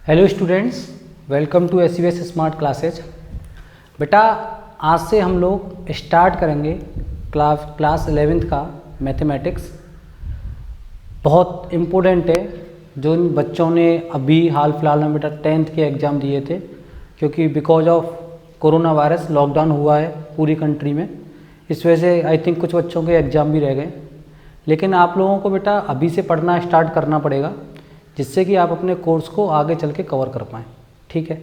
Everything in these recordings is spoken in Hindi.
Hello students, welcome to SCBS smart classes. बेटा आज से हम लोग स्टार्ट करेंगे क्लास 11th का मैथमेटिक्स। बहुत इम्पोर्टेंट है। जो बच्चों ने अभी हाल फिलहाल में बेटा 10th के एग्ज़ाम दिए थे, क्योंकि because of corona virus lockdown हुआ है पूरी कंट्री में, इस वजह से आई थिंक कुछ बच्चों के एग्ज़ाम भी रह गए। लेकिन आप लोगों को बेटा अभी से पढ़ना स्टार्ट करना पड़ेगा, जिससे कि आप अपने कोर्स को आगे चल के कवर कर पाएँ। ठीक है,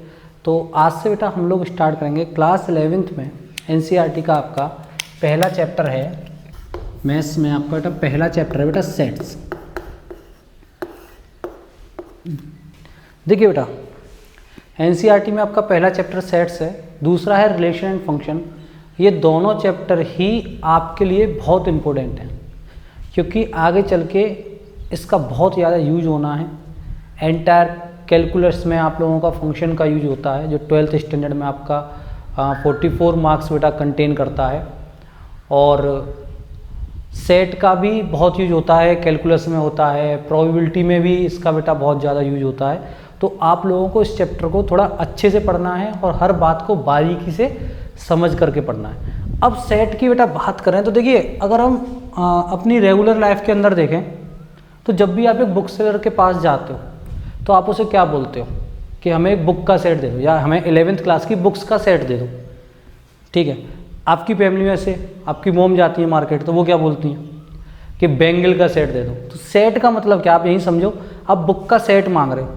तो आज से बेटा हम लोग स्टार्ट करेंगे क्लास 11th में NCERT का आपका पहला चैप्टर है मैथ्स में। आपका बेटा पहला चैप्टर है बेटा सेट्स। देखिए बेटा NCERT में आपका पहला चैप्टर सेट्स है, दूसरा है रिलेशन एंड फंक्शन। ये दोनों चैप्टर ही आपके लिए बहुत इम्पोर्टेंट हैं, क्योंकि आगे चल के इसका बहुत ज़्यादा यूज होना है। एंटायर कैलकुलस में आप लोगों का फंक्शन का यूज होता है, जो 12th स्टैंडर्ड में आपका 44 मार्क्स बेटा कंटेन करता है। और सेट का भी बहुत यूज होता है, कैलकुलस में होता है, प्रोबेबिलिटी में भी इसका बेटा बहुत ज़्यादा यूज होता है। तो आप लोगों को इस चैप्टर को थोड़ा अच्छे से पढ़ना है और हर बात को बारीकी से समझ करके पढ़ना है। अब सेट की बेटा बात करें तो देखिए, अगर हम अपनी रेगुलर लाइफ के अंदर देखें तो जब भी आप एक बुक सेलर के पास जाते हो तो आप उसे क्या बोलते हो कि हमें एक बुक का सेट दे दो, या हमें 11th क्लास की बुक्स का सेट दे दो। ठीक है, आपकी फैमिली में से आपकी मोम जाती है मार्केट, तो वो क्या बोलती हैं कि बेंगल का सेट दे दो। तो सेट का मतलब क्या, आप यही समझो, आप बुक का सेट मांग रहे हो,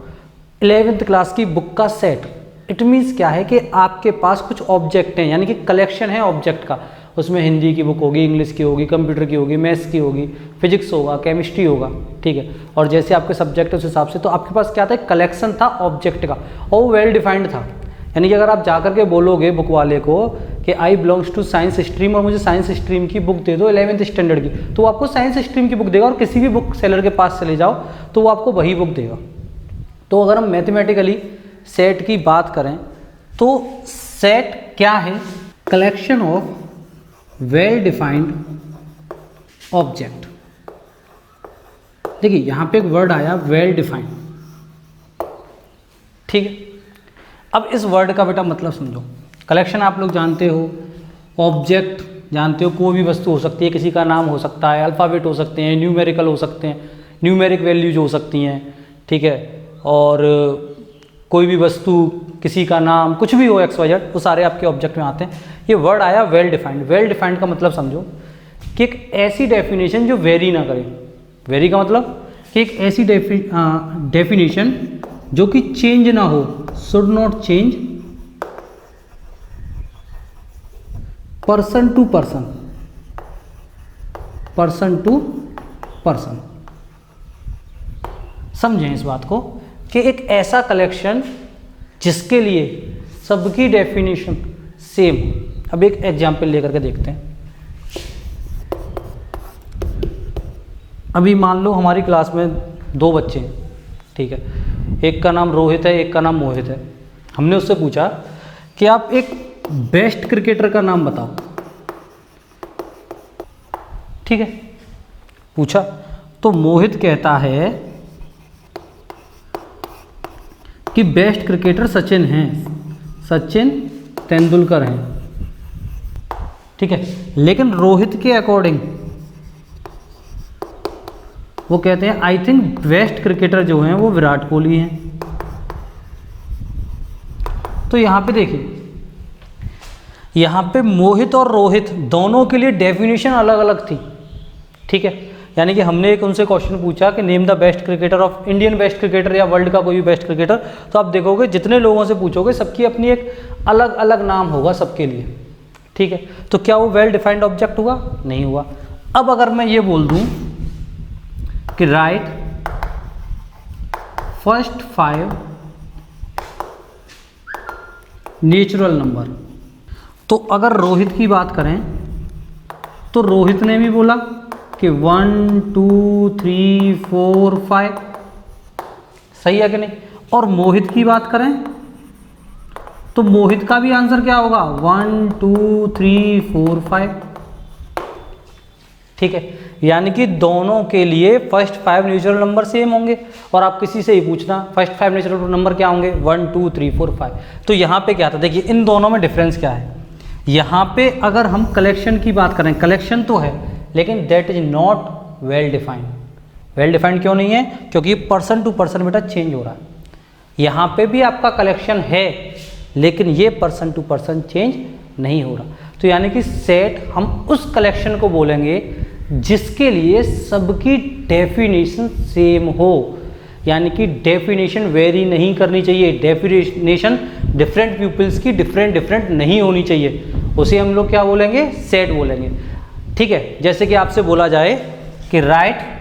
11th क्लास की बुक का सेट। इट मीन्स क्या है कि आपके पास कुछ ऑब्जेक्ट हैं, यानी कि कलेक्शन है ऑब्जेक्ट का। उसमें हिंदी की बुक होगी, इंग्लिश की होगी, कंप्यूटर की होगी, मैथ्स की होगी, फिजिक्स होगा, केमिस्ट्री होगा। ठीक है, और जैसे आपके सब्जेक्ट है उस हिसाब से, तो आपके पास क्या था, एक कलेक्शन था ऑब्जेक्ट का, और वो वेल डिफाइंड था। यानी कि अगर आप जाकर के बोलोगे बुक वाले को कि आई बिलोंग्स टू साइंस स्ट्रीम और मुझे साइंस स्ट्रीम की बुक दे दो 11th स्टैंडर्ड की, तो वो आपको साइंस स्ट्रीम की बुक देगा। और किसी भी बुक सेलर के पास चले जाओ तो वो आपको वही बुक देगा। तो अगर हम मैथमेटिकली सेट की बात करें तो सेट क्या है, collection of well defined object. देखिए यहां पे एक वर्ड आया वेल डिफाइंड। ठीक है, अब इस वर्ड का बेटा मतलब समझो। कलेक्शन आप लोग जानते हो, ऑब्जेक्ट जानते हो, कोई भी वस्तु हो सकती है, किसी का नाम हो सकता है, अल्फ़ाबेट हो सकते हैं, न्यूमेरिकल हो सकते हैं, न्यूमेरिक वैल्यूज हो सकती हैं। ठीक है, और कोई भी वस्तु, किसी का नाम, कुछ भी हो XYZ, वो सारे आपके ऑब्जेक्ट में आते हैं। ये वर्ड आया वेल डिफाइंड। वेल डिफाइंड का मतलब समझो कि एक ऐसी डेफिनेशन जो वेरी ना करे। वेरी का मतलब कि एक ऐसी डेफिनेशन जो कि चेंज ना हो, should not change person to person, person to person. समझें इस बात को कि एक ऐसा कलेक्शन जिसके लिए सबकी डेफिनेशन सेम। अब एक एग्जाम्पल लेकर के देखते हैं। अभी मान लो हमारी क्लास में दो बच्चे हैं। ठीक है, एक का नाम रोहित है, एक का नाम मोहित है। हमने उससे पूछा कि आप एक बेस्ट क्रिकेटर का नाम बताओ। ठीक है, पूछा तो मोहित कहता है कि बेस्ट क्रिकेटर सचिन हैं, सचिन तेंदुलकर हैं। ठीक है, लेकिन रोहित के अकॉर्डिंग वो कहते हैं आई थिंक बेस्ट क्रिकेटर जो हैं वो विराट कोहली हैं। तो यहां पे देखिए, यहां पे मोहित और रोहित दोनों के लिए डेफिनेशन अलग अलग थी। ठीक है, यानी कि हमने एक उनसे क्वेश्चन पूछा कि name the best cricketer of Indian best cricketer या वर्ल्ड का कोई भी बेस्ट क्रिकेटर, तो आप देखोगे जितने लोगों से पूछोगे सबकी अपनी एक अलग अलग नाम होगा सबके लिए। ठीक है, तो क्या वो वेल डिफाइंड ऑब्जेक्ट हुआ? नहीं हुआ। अब अगर मैं ये बोल दूं कि राइट फर्स्ट 5 नेचुरल नंबर, तो अगर रोहित की बात करें तो रोहित ने भी बोला कि 1 2 3 4 5, सही है कि नहीं? और मोहित की बात करें तो मोहित का भी आंसर क्या होगा, 1 2 3 4 5। ठीक है, यानी कि दोनों के लिए फर्स्ट 5 नेचुरल नंबर सेम होंगे। और आप किसी से ही पूछना फर्स्ट 5 नेचुरल नंबर क्या होंगे, 1 2 3 4 5। तो यहाँ पे क्या था, देखिए इन दोनों में डिफरेंस क्या है। यहाँ पे अगर हम कलेक्शन की बात करें, कलेक्शन तो है लेकिन that is not well defined. Well defined क्यों नहीं है, क्योंकि पर्सन टू पर्सन बेटा चेंज हो रहा है। यहाँ पे भी आपका कलेक्शन है लेकिन ये पर्सन टू पर्सन चेंज नहीं हो रहा। तो यानी कि सेट हम उस कलेक्शन को बोलेंगे जिसके लिए सबकी डेफिनेशन सेम हो, यानी कि डेफिनेशन वेरी नहीं करनी चाहिए, डेफिनेशन डिफरेंट पीपल्स की डिफरेंट नहीं होनी चाहिए, उसे हम लोग क्या बोलेंगे, सेट बोलेंगे। ठीक है, जैसे कि आपसे बोला जाए कि राइट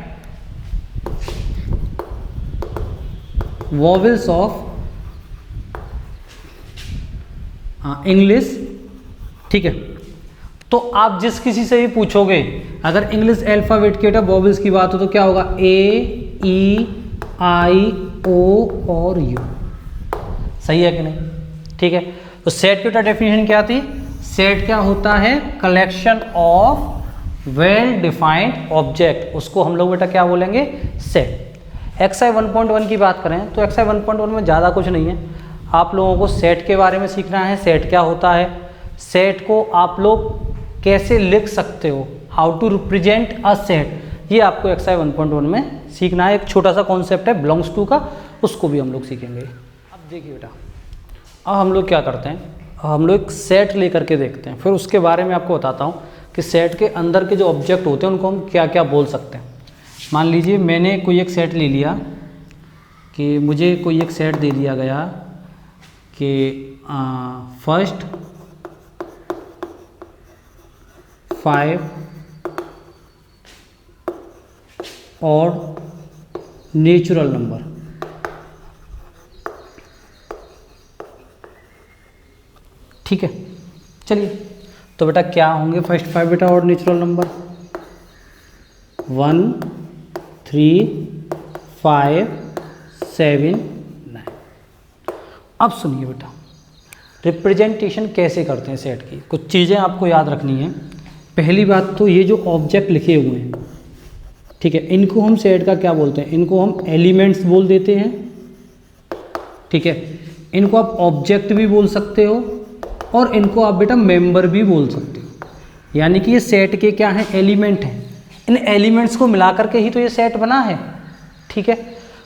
वॉवेल्स ऑफ इंग्लिश, ठीक है, तो आप जिस किसी से भी पूछोगे अगर इंग्लिश अल्फाबेट के वॉवेल्स की बात हो तो क्या होगा, ए ई आई ओ और यू, सही है कि नहीं। ठीक है, तो सेट की डेफिनेशन क्या थी, सेट क्या होता है, collection of well defined object, उसको हम लोग बेटा क्या बोलेंगे, सेट। एक्सआई 1.1 की बात करें तो एक्सआई 1.1 में ज़्यादा कुछ नहीं है, आप लोगों को सेट के बारे में सीखना है, सेट क्या होता है, सेट को आप लोग कैसे लिख सकते हो, how to represent a set, ये आपको एक्सआई 1.1 में सीखना है। एक छोटा सा कॉन्सेप्ट है बिलोंग्स टू का, उसको भी हम लोग सीखेंगे। अब देखिए बेटा, अब हम लोग क्या करते हैं, हम लोग एक सेट लेकर के देखते हैं, फिर उसके बारे में आपको बताता हूँ कि सेट के अंदर के जो ऑब्जेक्ट होते हैं उनको हम क्या क्या बोल सकते हैं। मान लीजिए मैंने कोई एक सेट ले लिया, कि मुझे कोई एक सेट दे दिया गया कि फर्स्ट 5 और नेचुरल नंबर, ठीक है। चलिए, तो बेटा क्या होंगे फर्स्ट 5 बेटा और नेचुरल नंबर, 1 3 5 7 9। अब सुनिए बेटा, रिप्रेजेंटेशन कैसे करते हैं सेट की, कुछ चीज़ें आपको याद रखनी है। पहली बात तो ये जो ऑब्जेक्ट लिखे हुए हैं, ठीक है, इनको हम सेट का क्या बोलते हैं, इनको हम एलिमेंट्स बोल देते हैं, ठीक है। इनको आप ऑब्जेक्ट भी बोल सकते हो और इनको आप बेटा मेंबर भी बोल सकते हो, यानी कि ये सेट के क्या हैं, एलिमेंट हैं। इन एलिमेंट्स को मिला करके ही तो ये सेट बना है, ठीक है।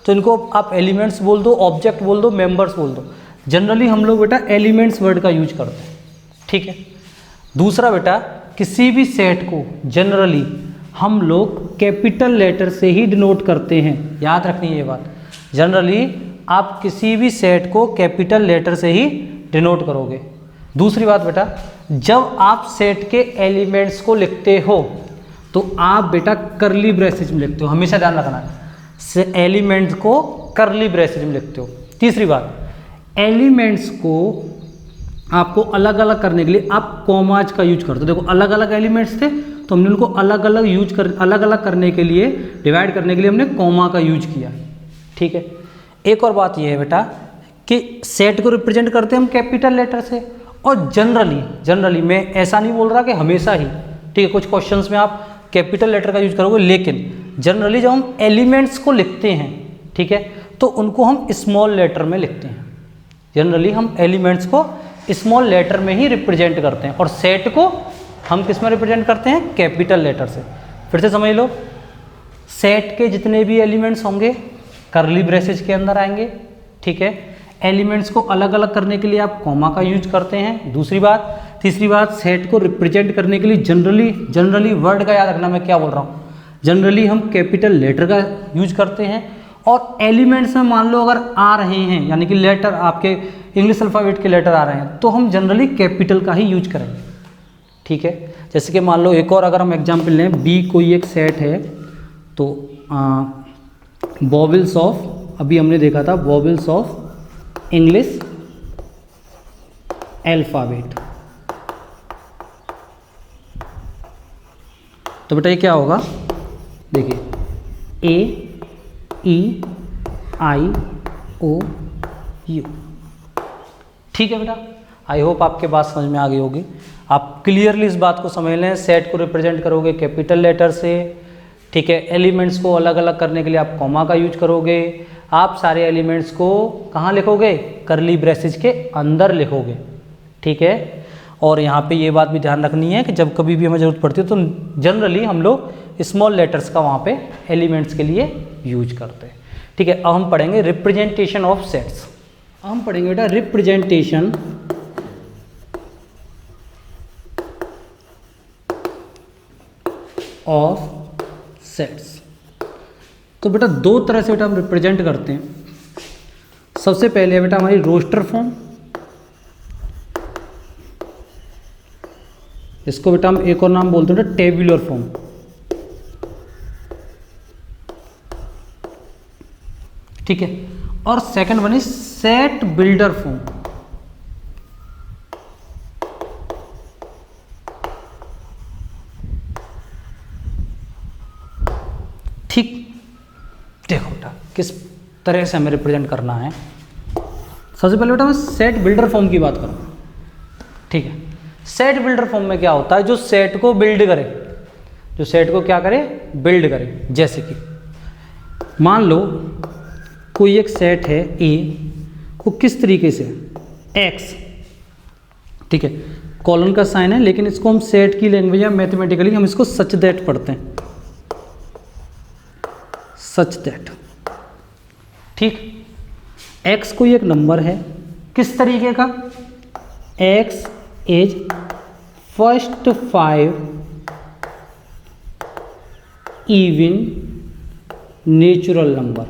तो इनको आप एलिमेंट्स बोल दो, ऑब्जेक्ट बोल दो, मेंबर्स बोल दो। जनरली हम लोग बेटा एलिमेंट्स वर्ड का यूज करते हैं, ठीक है। दूसरा बेटा, किसी भी सेट को जनरली हम लोग कैपिटल लेटर से ही डिनोट करते हैं, याद रखनी है ये बात। जनरली आप किसी भी सेट को कैपिटल लेटर से ही डिनोट करोगे। दूसरी बात बेटा, जब आप सेट के एलिमेंट्स को लिखते हो तो आप बेटा करली ब्रेसेज में लिखते हो, हमेशा ध्यान रखना है, एलिमेंट्स को करली ब्रेसेज में लिखते हो। तीसरी बात, एलिमेंट्स को आपको अलग अलग करने के लिए आप कॉमाज का यूज करते हो। देखो अलग अलग एलिमेंट्स थे तो हमने उनको अलग अलग करने के लिए, डिवाइड करने के लिए हमने कॉमा का यूज किया, ठीक है। एक और बात यह है बेटा कि सेट को रिप्रेजेंट करते हैं हम कैपिटल लेटर से, और जनरली मैं ऐसा नहीं बोल रहा कि हमेशा ही, ठीक है, कुछ क्वेश्चंस में आप कैपिटल लेटर का यूज करोगे, लेकिन जनरली जब हम एलिमेंट्स को लिखते हैं, ठीक है, तो उनको हम स्मॉल लेटर में लिखते हैं। जनरली हम एलिमेंट्स को स्मॉल लेटर में ही रिप्रेजेंट करते हैं और सेट को हम किस में रिप्रेजेंट करते हैं, कैपिटल लेटर से। फिर से समझ लो, सेट के जितने भी एलिमेंट्स होंगे करली ब्रेसेज के अंदर आएंगे, ठीक है। एलिमेंट्स को अलग अलग करने के लिए आप कॉमा का यूज करते हैं, दूसरी बात। तीसरी बात, सेट को रिप्रेजेंट करने के लिए जनरली वर्ड का याद रखना मैं क्या बोल रहा हूँ, जनरली हम कैपिटल लेटर का यूज करते हैं। और एलिमेंट्स में मान लो अगर आ रहे हैं, यानी कि लेटर आपके इंग्लिश अल्फ़ाबेट के लेटर आ रहे हैं, तो हम जनरली कैपिटल का ही यूज करेंगे, ठीक है। जैसे कि मान लो एक और अगर हम एग्जांपल लें, बी कोई एक सेट है, तो वॉवेल्स ऑफ, अभी हमने देखा था वॉवेल्स ऑफ इंग्लिश अल्फ़ाबेट, तो बेटा ये क्या होगा, देखिए ए ई आई ओ यू, ठीक है बेटा। आई होप आपके बात समझ में आ गई होगी। आप क्लियरली इस बात को समझ लें, सेट को रिप्रेजेंट करोगे कैपिटल लेटर से, ठीक है। एलिमेंट्स को अलग अलग करने के लिए आप कॉमा का यूज करोगे। आप सारे एलिमेंट्स को कहाँ लिखोगे? करली ब्रेसेस के अंदर लिखोगे, ठीक है। और यहाँ पे ये बात भी ध्यान रखनी है कि जब कभी भी हमें ज़रूरत पड़ती है तो जनरली हम लोग स्मॉल लेटर्स का वहाँ पे एलिमेंट्स के लिए यूज करते हैं, ठीक है। अब हम पढ़ेंगे रिप्रेजेंटेशन ऑफ सेट्स। हम पढ़ेंगे बेटा रिप्रेजेंटेशन ऑफ सेट्स। तो बेटा दो तरह से बेटा हम रिप्रेजेंट करते हैं। सबसे पहले है बेटा हमारी रोस्टर फॉर्म, इसको बेटा हम एक और नाम बोलते हैं बेटा टेबुलर फॉर्म, ठीक है। और second one is set builder form. ठीक, देखो बेटा किस तरह से हमें रिप्रेजेंट करना है। सबसे पहले बेटा मैं सेट बिल्डर फॉर्म की बात करूँ, ठीक है। सेट बिल्डर फॉर्म में क्या होता है? जो सेट को बिल्ड करे, जो सेट को क्या करे? बिल्ड करे। जैसे कि मान लो कोई एक सेट है ए, वो किस तरीके से एक्स, ठीक है, कॉलन का साइन है, लेकिन इसको हम सेट की लैंग्वेज या मैथमेटिकली हम इसको सच दैट पढ़ते हैं, सच दैट, ठीक। एक्स कोई एक नंबर है, किस तरीके का? X is first 5 even natural number,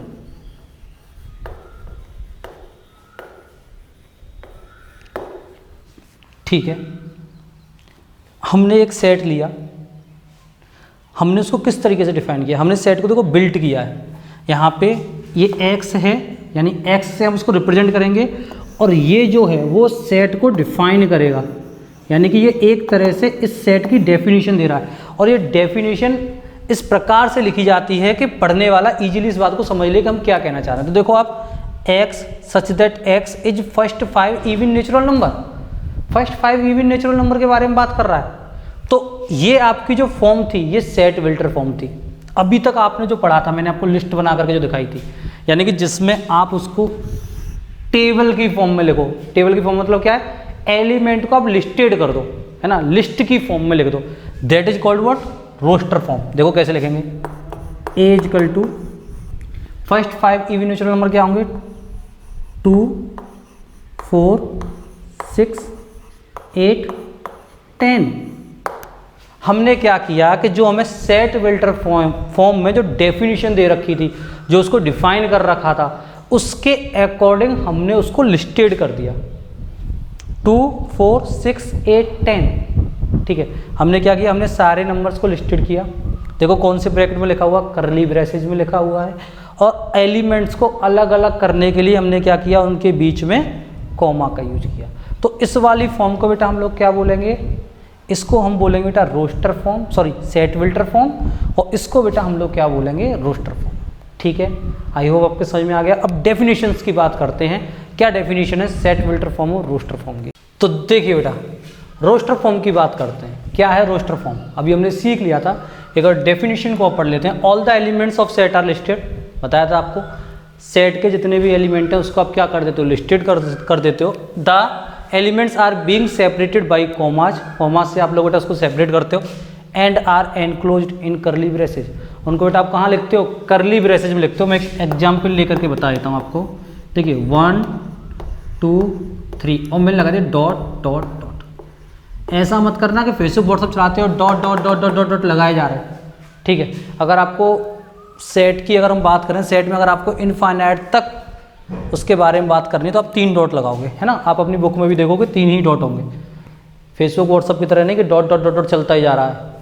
ठीक है। हमने एक सेट लिया, हमने उसको किस तरीके से डिफाइन किया? हमने सेट को देखो बिल्ट किया है। यहाँ पे ये x है, यानी x से हम उसको रिप्रेजेंट करेंगे, और ये जो है वो सेट को डिफाइन करेगा, यानी कि ये एक तरह से इस सेट की डेफिनेशन दे रहा है। और ये डेफिनेशन इस प्रकार से लिखी जाती है कि पढ़ने वाला इजीली इस बात को समझ ले कि हम क्या कहना चाह रहे हैं। तो देखो आप x such that x is first 5 even natural number, first 5 even natural number के बारे में बात कर रहा है। तो ये आपकी जो फॉर्म थी ये सेट बिल्डर फॉर्म थी। अभी तक आपने जो पढ़ा था, मैंने आपको लिस्ट बना करके जो दिखाई थी, यानी कि जिसमें आप उसको टेबल की फॉर्म में लिखो। टेबल की फॉर्म मतलब क्या है? एलिमेंट को आप लिस्टेड कर दो, है ना, लिस्ट की फॉर्म में लिख दो। That is called what? Roster form. देखो कैसे लिखेंगे? A equal to first 5 even natural number क्या होंगे? 2 4 6 8 10। हमने क्या किया कि जो हमें सेट बिल्डर फॉर्म में जो डेफिनेशन दे रखी थी, जो उसको डिफाइन कर रखा था, उसके अकॉर्डिंग हमने उसको लिस्टेड कर दिया। 2 4 6 8 10, ठीक है। हमने क्या किया? हमने सारे नंबर्स को लिस्टेड किया। देखो कौन से ब्रैकेट में लिखा हुआ? करली ब्रेसेस में लिखा हुआ है। और एलिमेंट्स को अलग अलग करने के लिए हमने क्या किया? उनके बीच में कॉमा का यूज किया। तो इस वाली फॉर्म को बेटा हम लोग क्या बोलेंगे? इसको हम बोलेंगे बेटा roster form, sorry set builder form, और इसको बेटा हम लोग क्या बोलेंगे? रोस्टर फॉर्म, ठीक है। आई होप आपके समझ में आ गया। अब डेफिनेशंस की बात करते हैं। क्या डेफिनेशन है सेट बिल्डर फॉर्म और रोस्टर फॉर्म की? तो देखिए बेटा रोस्टर फॉर्म की बात करते हैं। क्या है रोस्टर फॉर्म? अभी हमने सीख लिया था, एक और डेफिनेशन को पढ़ लेते हैं। All the elements of set are listed, बताया था आपको। सेट के जितने भी एलिमेंट हैं उसको आप क्या कर देते हो? लिस्टेड कर देते हो। The elements are being separated by commas, commas से आप लोग बेटा उसको सेपरेट करते हो। एंड आर एनक्लोज्ड इन करली ब्रेसेज, उनको बेटा आप कहाँ लिखते हो? करली ब्रेसेज में लिखते हो। मैं एक एग्जाम्पल लेकर के बता देता हूँ आपको। देखिए 1 2 3 और मैंने लगा दिया डॉट डॉट डॉट। ऐसा मत करना कि फेसबुक व्हाट्सअप चलाते हो dot dot dot dot dot dot लगाए जा रहे हैं, ठीक है। अगर आपको सेट की अगर हम बात करें, सेट में अगर आपको इनफाइनाइट तक उसके बारे में बात करनी है तो आप 3 डॉट लगाओगे, है ना। आप अपनी बुक में भी देखोगे 3 ही डॉट होंगे। फेसबुक व्हाट्सअप की तरह नहीं कि डॉट डॉट डॉट डॉट चलता ही जा रहा है।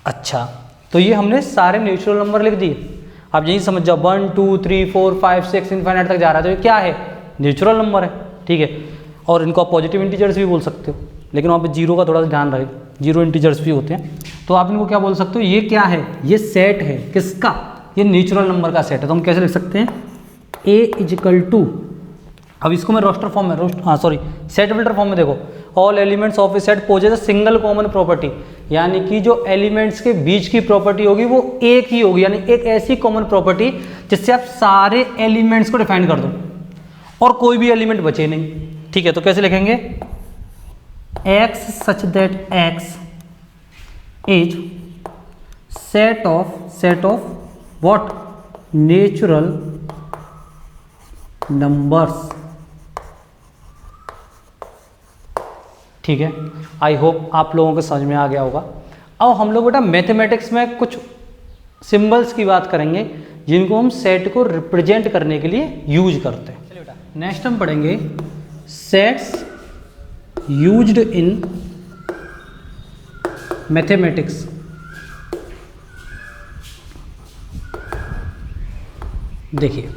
अच्छा, तो ये हमने सारे नेचुरल नंबर लिख दिए। आप यही समझ जाओ 1 2 3 4 5 6 इनफाइनाइट तक जा रहा है, तो ये क्या है? नेचुरल नंबर है, ठीक है। और इनको आप पॉजिटिव इंटीजर्स भी बोल सकते हो, लेकिन वहाँ पे जीरो का थोड़ा सा ध्यान रहे, जीरो इंटीजर्स भी होते हैं। तो आप इनको क्या बोल सकते हो? ये क्या है? ये सेट है, किसका? ये नेचुरल नंबर का सेट है। तो हम कैसे लिख सकते हैं? ए इजिकल टू, अब इसको मैं रोस्टर फॉर्म में सेट बिल्डर फॉर्म में देखो all elements of a set possess a single common property, यानी कि जो एलिमेंट्स के बीच की प्रॉपर्टी होगी वो एक ही होगी, यानी एक ऐसी कॉमन प्रॉपर्टी जिससे आप सारे एलिमेंट्स को डिफाइन कर दो और कोई भी एलिमेंट बचे नहीं। ठीक है, तो कैसे लिखेंगे, x such that x is set of what, natural numbers. ठीक है, आई होप आप लोगों को समझ में आ गया होगा। अब हम लोग बेटा मैथमेटिक्स में कुछ सिंबल्स की बात करेंगे जिनको हम सेट को रिप्रेजेंट करने के लिए यूज करते हैं। चलिए बेटा, नेक्स्ट हम पढ़ेंगे सेट्स यूज्ड इन मैथमेटिक्स। देखिए,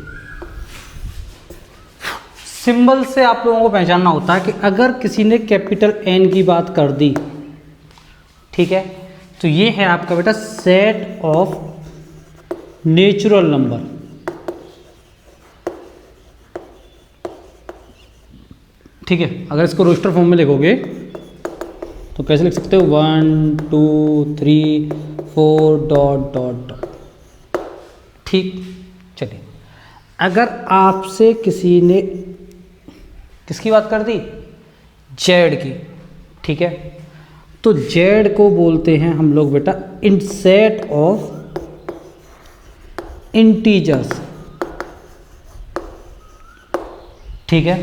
सिंबल से आप लोगों को पहचानना होता है कि अगर किसी ने कैपिटल N की बात कर दी, ठीक है, तो ये है आपका बेटा सेट ऑफ नेचुरल नंबर। ठीक है, अगर इसको रोस्टर फॉर्म में लिखोगे तो कैसे लिख सकते हो, 1 2 3 4 डॉट डॉट डॉट। ठीक, चलिए, अगर आपसे किसी ने किसकी बात कर दी, जेड की, ठीक है, तो जेड को बोलते हैं हम लोग बेटा इन सेट ऑफ इंटीजर्स। ठीक है,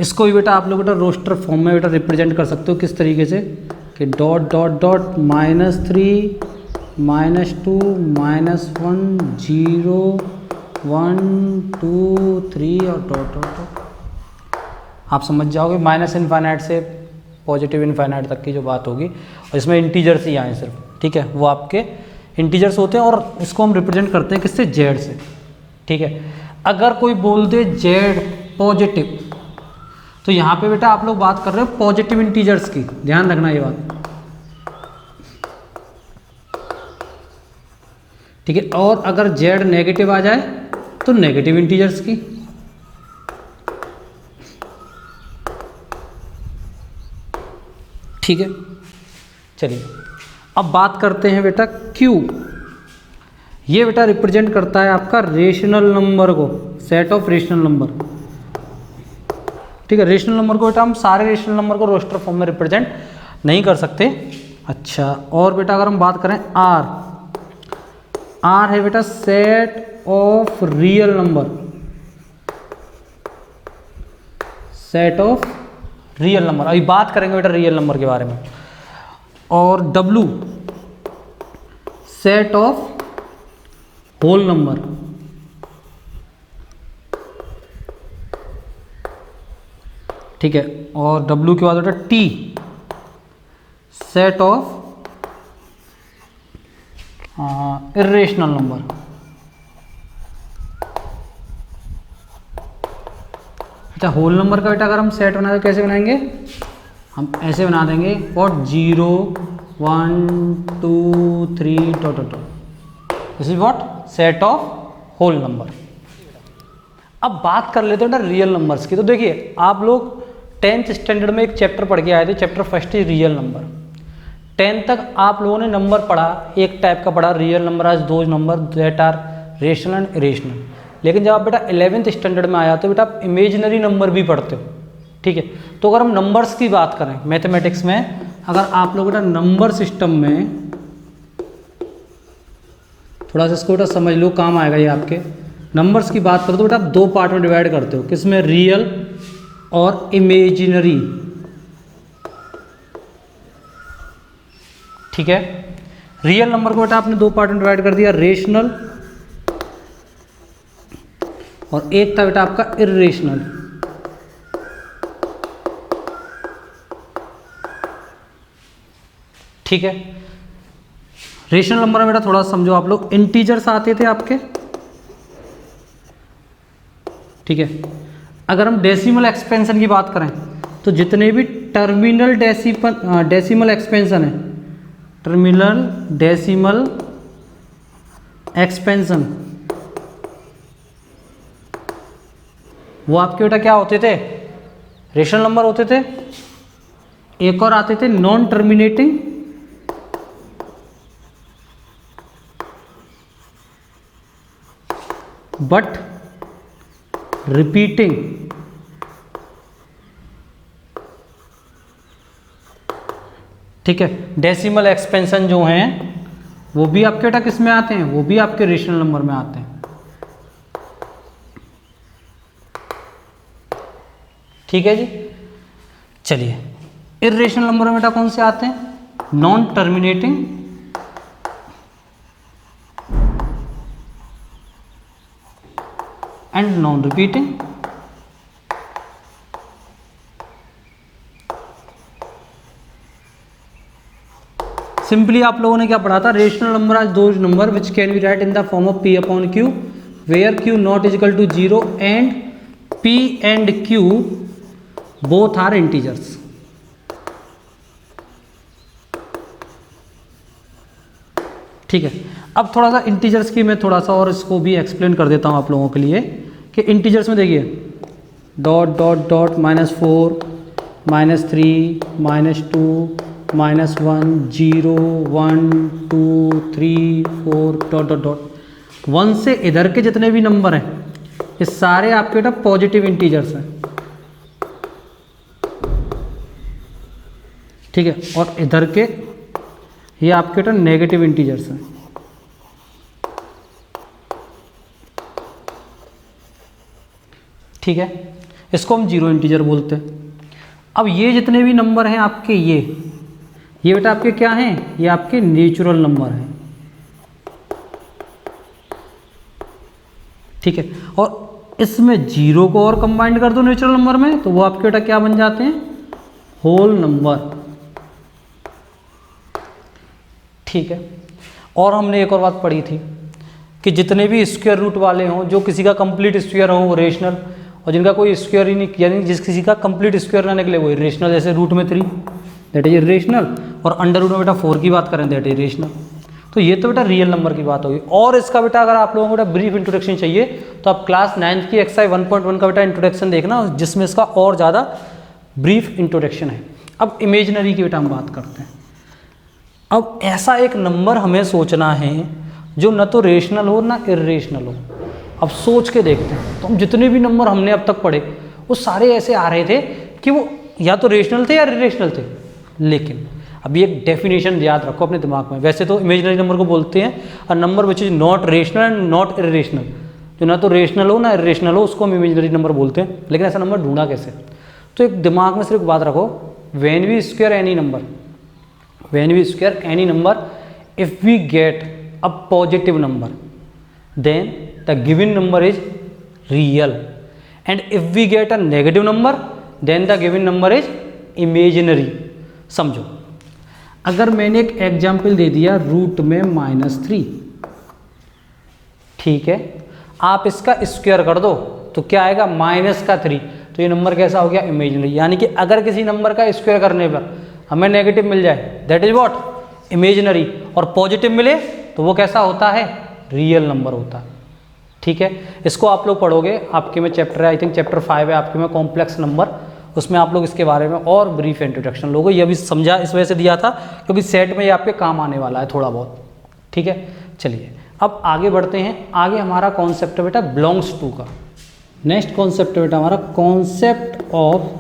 इसको भी बेटा आप लोग बेटा रोस्टर फॉर्म में बेटा रिप्रेजेंट कर सकते हो, किस तरीके से कि डॉट डॉट डॉट -3 -2 -1 0 1 2 3 और डॉट डॉट डॉट। आप समझ जाओगे, माइनस इनफाइनाइट से पॉजिटिव इनफाइनाइट तक की जो बात होगी, और इसमें इंटीजर्स ही आए सिर्फ। ठीक है, वो आपके इंटीजर्स होते हैं और इसको हम रिप्रेजेंट करते हैं किससे, जेड से। ठीक है, अगर कोई बोल दे जेड पॉजिटिव, तो यहाँ पे बेटा आप लोग बात कर रहे हो पॉजिटिव इंटीजर्स की, ध्यान रखना ये बात। ठीक है, और अगर जेड नेगेटिव आ जाए तो नेगेटिव इंटीजर्स की। ठीक है, चलिए अब बात करते हैं बेटा क्यू। ये बेटा रिप्रेजेंट करता है आपका रेशनल नंबर को, सेट ऑफ रेशनल नंबर। ठीक है, रेशनल नंबर को बेटा हम सारे रेशनल नंबर को रोस्टर फॉर्म में रिप्रेजेंट नहीं कर सकते। अच्छा, और बेटा अगर हम बात करें आर है बेटा set of real number, set of real number, अभी बात करेंगे बेटा रियल नंबर के बारे में। और W set of whole number. ठीक है, और डब्लू के बाद बेटा T set of irrational number. अच्छा, होल नंबर का बेटा अगर हम सेट बनाए तो कैसे बनाएंगे, हम ऐसे बना देंगे और 0 1 2 3 dot dot. This is what, set of whole number. अब बात कर लेते हैं बेटा रियल नंबर्स की। तो देखिए, आप लोग 10th स्टैंडर्ड में एक चैप्टर पढ़ के आए थे, chapter first is real number. 10th तक आप लोगों ने नंबर पढ़ा, एक टाइप का पढ़ा, रियल नंबर आज दो number that are rational and irrational. लेकिन जब आप बेटा 11th स्टैंडर्ड में आया तो बेटा आप इमेजिनरी नंबर भी पढ़ते हो। ठीक है, तो अगर हम नंबर्स की बात करें मैथमेटिक्स में, अगर आप लोग बेटा नंबर सिस्टम में थोड़ा सा इसको बेटा समझ लो, काम आएगा ये आपके। नंबर्स की बात करो तो बेटा आप दो पार्ट में डिवाइड करते हो, किसमें, रियल और इमेजिनरी। ठीक है, रियल नंबर को बेटा आपने दो पार्ट में डिवाइड कर दिया, रेशनल और एक था बेटा आपका इर्रेशनल। ठीक है, रेशनल नंबर में बेटा थोड़ा समझो आप लोग, इंटीजर्स आते थे आपके। ठीक है, अगर हम डेसिमल एक्सपेंशन की बात करें तो जितने भी टर्मिनल डेसिमल एक्सपेंशन है, टर्मिनल डेसिमल एक्सपेंशन, वो आपके बेटा क्या होते थे, रेशनल नंबर होते थे। एक और आते थे नॉन टर्मिनेटिंग बट रिपीटिंग। ठीक है, डेसिमल एक्सपेंशन जो हैं वो भी आपके बेटा किस में आते हैं, वो भी आपके रेशनल नंबर में आते हैं। ठीक है जी, चलिए इर्रेशनल नंबर में बेटा कौन से आते हैं, non terminating and non repeating. Simply आप लोगों ने क्या पढ़ा था, rational number are those number which can be write in the form of p upon q where q not equal to 0 and p and q both are integers. ठीक है, अब थोड़ा सा इंटीजर्स की मैं थोड़ा सा और इसको भी एक्सप्लेन कर देता हूं आप लोगों के लिए कि इंटीजर्स में देखिए dot dot dot -4 -3 -2 -1 0 1 2 3 4 dot dot dot 1 से इधर के जितने भी नंबर हैं ये सारे आपके बेटा पॉजिटिव इंटीजर्स हैं। ठीक है, और इधर के ये आपके बेटा नेगेटिव इंटीजर्स हैं। ठीक है, इसको हम जीरो इंटीजर बोलते हैं। अब ये जितने भी नंबर हैं आपके ये बेटा आपके क्या हैं, ये आपके नेचुरल नंबर हैं। ठीक है, और इसमें जीरो को और कंबाइंड कर दो नेचुरल नंबर में तो वो आपके बेटा क्या बन जाते हैं, होल नंबर। ठीक है, और हमने एक और बात पढ़ी थी कि जितने भी स्क्वायर रूट वाले हों, जो किसी का कंप्लीट स्क्वायर हो वो रेशनल, और जिनका कोई स्क्वायर ही नहीं, यानी जिस किसी का कंप्लीट स्क्वायर ना निकले वो इरेशनल। जैसे रूट में 3 दैट इज इरेशनल, और अंडर रूट में बेटा 4 की बात करें दैट इज इरेशनल। तो ये तो बेटा रियल नंबर की बात होगी। और इसका बेटा अगर आप लोगों को बेटा ब्रीफ इंट्रोडक्शन चाहिए तो आप क्लास 9 की एक्सरसाइज 1.1 का बेटा इंट्रोडक्शन देखना, जिसमें इसका और ज़्यादा ब्रीफ इंट्रोडक्शन है। अब इमेजनरी की बेटा हम बात करते हैं। अब ऐसा एक नंबर हमें सोचना है जो न तो रेशनल हो ना इरेशनल हो। अब सोच के देखते हैं, तो हम जितने भी नंबर हमने अब तक पढ़े वो सारे ऐसे आ रहे थे कि वो या तो रेशनल थे या इरेशनल थे। लेकिन अभी एक डेफिनेशन याद रखो अपने दिमाग में। वैसे तो इमेजिनरी नंबर को बोलते हैं a number which is not rational and not irrational, जो ना तो रेशनल हो ना इरेशनल हो उसको हम इमेजिनरी नंबर बोलते हैं। लेकिन ऐसा नंबर ढूंढा कैसे, तो एक दिमाग में सिर्फ बात रखो, when we square any number, when we square any number, if we get a positive number then the given number is real, and if we get a negative number then the given number is imaginary। समझो, अगर मैंने एक एग्जाम्पल दे दिया रूट में -3, ठीक है, आप इसका स्क्वायर कर दो तो क्या आएगा -3, तो ये नंबर कैसा हो गया, इमेजिनरी। यानी कि अगर किसी नंबर का स्क्वायर करने पर हमें नेगेटिव मिल जाए दैट इज व्हाट, इमेजिनरी, और पॉजिटिव मिले तो वो कैसा होता है, रियल नंबर होता है। ठीक है, इसको आप लोग पढ़ोगे, आपके में चैप्टर है, आई थिंक चैप्टर 5 है आपके में, कॉम्प्लेक्स नंबर, उसमें आप लोग इसके बारे में और ब्रीफ इंट्रोडक्शन लोगे। ये भी समझा इस वजह से दिया था क्योंकि सेट में ये आपके काम आने वाला है थोड़ा बहुत। ठीक है, चलिए अब आगे बढ़ते हैं। आगे हमारा कॉन्सेप्ट है बेटा बिलोंग्स टू का। नेक्स्ट कॉन्सेप्ट है बेटा हमारा कॉन्सेप्ट ऑफ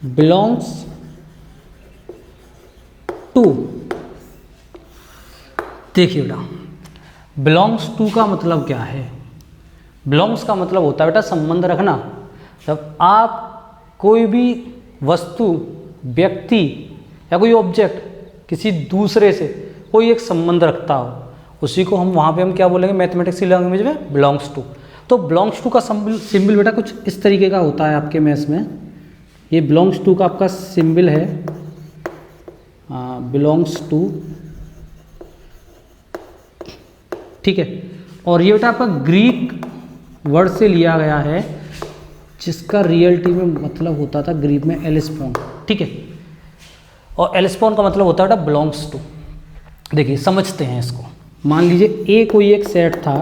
बिलोंग्स टू। देखिए बेटा, बिलोंग्स टू का मतलब क्या है, बिलोंग्स का मतलब होता है बेटा संबंध रखना। जब आप कोई भी वस्तु, व्यक्ति या कोई ऑब्जेक्ट किसी दूसरे से कोई एक संबंध रखता हो, उसी को हम वहाँ पे हम क्या बोलेंगे मैथमेटिक्स की लैंग्वेज में, बिलोंग्स टू। तो बिलोंग्स टू का सिंबल बेटा कुछ इस तरीके का होता है आपके मैथ्स में। ये बिलोंग्स टू का आपका सिंबल है, बिलोंग्स टू। ठीक है, और ये बेटा आपका ग्रीक वर्ड से लिया गया है जिसका रियलिटी में मतलब होता था ग्रीक में एलिस्पोन। ठीक है, और एलिस्पोन का मतलब होता है बेटा बिलोंग्स टू। देखिए समझते हैं इसको। मान लीजिए ए कोई एक सेट था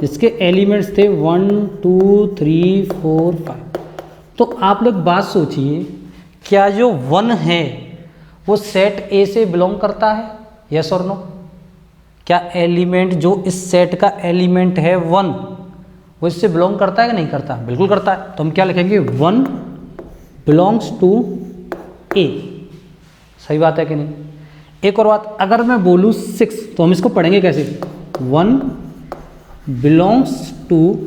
जिसके एलिमेंट्स थे 1 2 3 4 5। तो आप लोग बात सोचिए क्या जो 1 है वो सेट ए से बिलोंग करता है, यस और नो? क्या एलिमेंट जो इस सेट का एलिमेंट है 1 वो इससे बिलोंग करता है कि नहीं करता? बिल्कुल करता है। तो हम क्या लिखेंगे, 1 बिलोंग्स टू ए। सही बात है कि नहीं? एक और बात, अगर मैं बोलूँ 6 तो हम इसको पढ़ेंगे कैसे? 1 बिलोंग्स टू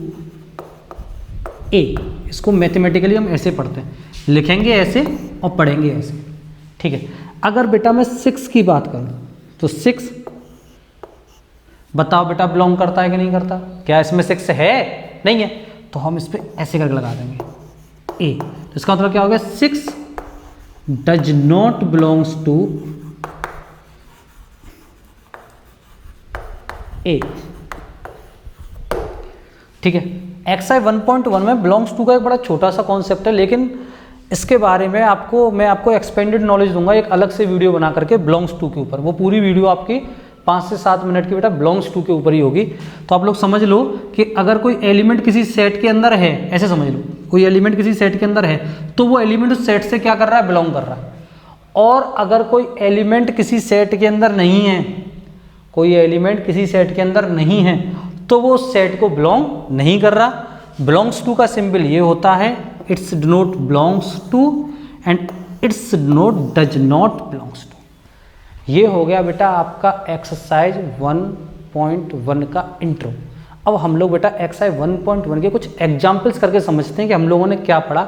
ए। इसको मैथमेटिकली हम ऐसे पढ़ते हैं, लिखेंगे ऐसे और पढ़ेंगे ऐसे, ठीक है। अगर बेटा मैं 6 की बात करूं तो 6 बताओ बेटा बिलोंग करता है कि नहीं करता? क्या इसमें 6 है? नहीं है, तो हम इस पर ऐसे करके लगा देंगे ए। तो इसका मतलब क्या हो गया, 6 डज नॉट बिलोंग्स टू ए, ठीक है। एक्सआई 1.1 में बिलोंग्स टू का एक बड़ा छोटा सा कॉन्सेप्ट है, लेकिन इसके बारे में मैं आपको एक्सपेंडेड नॉलेज दूंगा एक अलग से वीडियो बना करके बिलोंग्स टू के ऊपर। वो पूरी वीडियो आपकी 5 से 7 मिनट की बेटा बिलोंग्स टू के ऊपर ही होगी। तो आप लोग समझ लो कि अगर कोई एलिमेंट किसी सेट के अंदर है, ऐसे समझ लो, कोई एलिमेंट किसी सेट के अंदर है तो वो एलिमेंट उस सेट से क्या कर रहा है, बिलोंग कर रहा है। और अगर कोई एलिमेंट किसी सेट के अंदर नहीं है, कोई एलिमेंट किसी सेट के अंदर नहीं है तो वो सेट को बिलोंग नहीं कर रहा। बिलोंग्स टू का सिंबल ये होता है, it's denote belongs to and it's denote does not belongs to. ये हो गया बेटा आपका एक्सरसाइज 1.1 का इंट्रो। अब हम लोग बेटा एक्सरसाइज 1.1 के कुछ एग्जाम्पल्स करके समझते हैं कि हम लोगों ने क्या पढ़ा,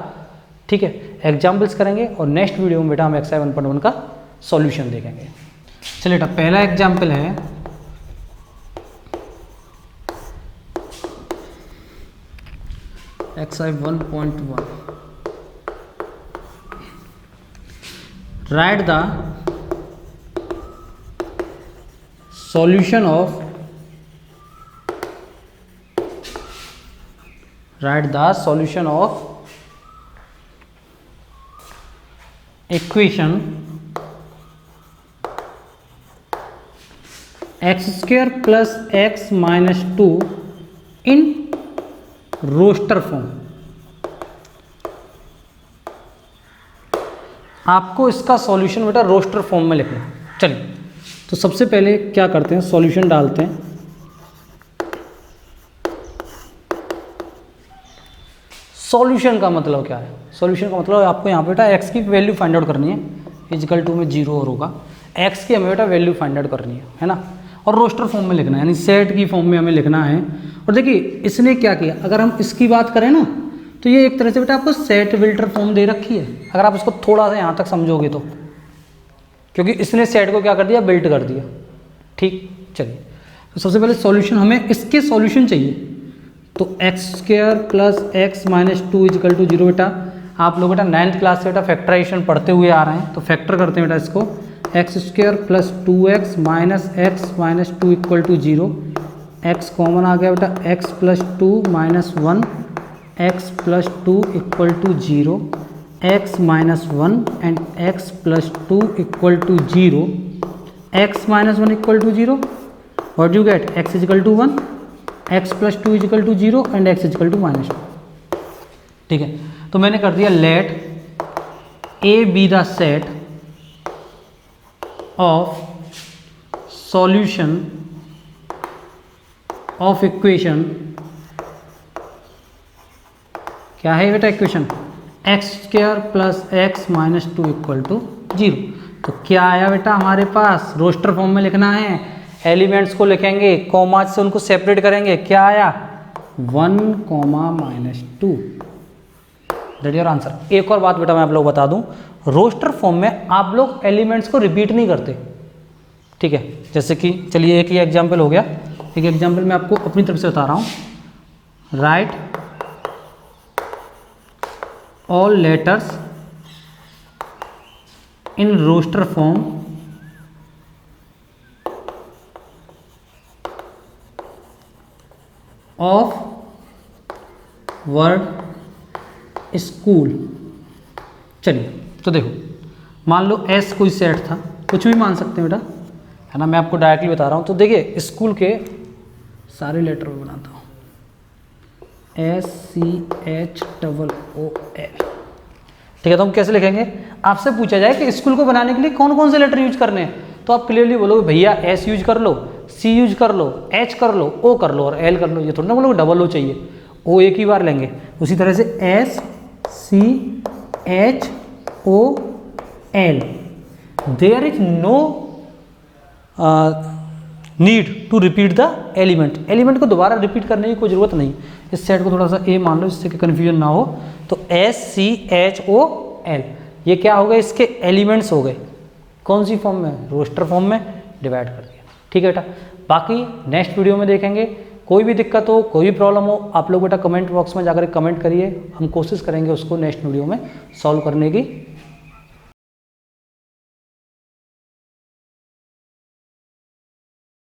ठीक है। एग्जाम्पल्स करेंगे और नेक्स्ट वीडियो में बेटा हम एक्सरसाइज 1.1 का सॉल्यूशन देखेंगे। चलिए बेटा, पहला एग्जाम्पल है exercise 1.1। Right the solution of equation x square plus x minus 2 in roster form. आपको इसका सॉल्यूशन बेटा रोस्टर फॉर्म में लिखना। चलिए, तो सबसे पहले क्या करते हैं, सॉल्यूशन डालते हैं। सॉल्यूशन का मतलब क्या है? सॉल्यूशन का मतलब आपको यहाँ पे बेटा x की वैल्यू फाइंड आउट करनी है, इजिकल टू में 0 और होगा, x की हमें बेटा वैल्यू फाइंड आउट करनी है ना। और रोस्टर फॉर्म में लिखना है, यानी सेट की फॉर्म में हमें लिखना है। और देखिए इसने क्या किया, अगर हम इसकी बात करें ना तो ये एक तरह से बेटा आपको सेट विल्टर फॉर्म दे रखी है, अगर आप इसको थोड़ा सा यहाँ तक समझोगे तो, क्योंकि इसने सेट को क्या कर दिया, बिल्ट कर दिया, ठीक। चलिए, तो सबसे पहले सॉल्यूशन, हमें इसके सॉल्यूशन चाहिए। तो x square plus x minus 2 equal to 0। बेटा आप लोग बेटा 9th क्लास से बेटा फैक्टराइजेशन पढ़ते हुए आ रहे हैं, तो फैक्टर करते हैं बेटा इसको। X square plus 2x minus x minus 2 equal to 0। X common आ गया बेटा, x plus 2 minus 1, x plus 2 equal to 0, x minus 1 and x plus 2 equal to 0, x minus 1 equal to 0। What you get, x equal to 1, x plus 2 equal to 0 and x equal to minus 2, ठीक है। तो मैंने कर दिया let A be the set of solution of equation, क्या है बेटा equation, x square plus x minus 2 equal to 0। तो क्या आया बेटा हमारे पास, रोस्टर फॉर्म में लिखना है, एलिमेंट्स को लिखेंगे, कॉमा से उनको सेपरेट करेंगे, क्या आया 1, -2, दैट योर आंसर। एक और बात बेटा मैं आप लोग बता दूं, रोस्टर फॉर्म में आप लोग एलिमेंट्स को रिपीट नहीं करते, ठीक है। जैसे कि चलिए एक ही एग्जाम्पल हो गया, एक एग्जाम्पल मैं आपको अपनी तरफ से बता रहा हूँ। Write all letters in roster form of word school. चलिए, तो देखो मान लो एस कोई सेट था, कुछ भी मान सकते हैं बेटा, है ना। मैं आपको डायरेक्टली बता रहा हूँ। तो देखिए स्कूल के सारे लेटर में बनाता हूँ, SCHOOL, ठीक है, तो हम कैसे लिखेंगे, आपसे पूछा जाए कि स्कूल को बनाने के लिए कौन कौन से लेटर यूज करने हैं, तो आप क्लियरली बोलोगे भैया एस यूज कर लो, सी यूज कर लो, एच कर लो, ओ कर लो और एल कर लो। ये थोड़ा ना बोलोगे डबल ओ चाहिए, ओ एक ही बार लेंगे। उसी तरह से S C H O L, there is no need to repeat the element. Element को दोबारा रिपीट करने की कोई ज़रूरत नहीं। इस सेट को थोड़ा सा ए मान लो जिससे कि कन्फ्यूजन ना हो। तो S C H O L ये क्या हो गए, इसके एलिमेंट्स हो गए। कौन सी फॉर्म में, रोस्टर फॉर्म में डिवाइड कर दिया। ठीक है बेटा, बाकी नेक्स्ट वीडियो में देखेंगे। कोई भी दिक्कत हो, कोई भी प्रॉब्लम हो, आप लोग बेटा कमेंट बॉक्स में जाकर कमेंट करिए, हम कोशिश करेंगे उसको नेक्स्ट वीडियो में सॉल्व करने की।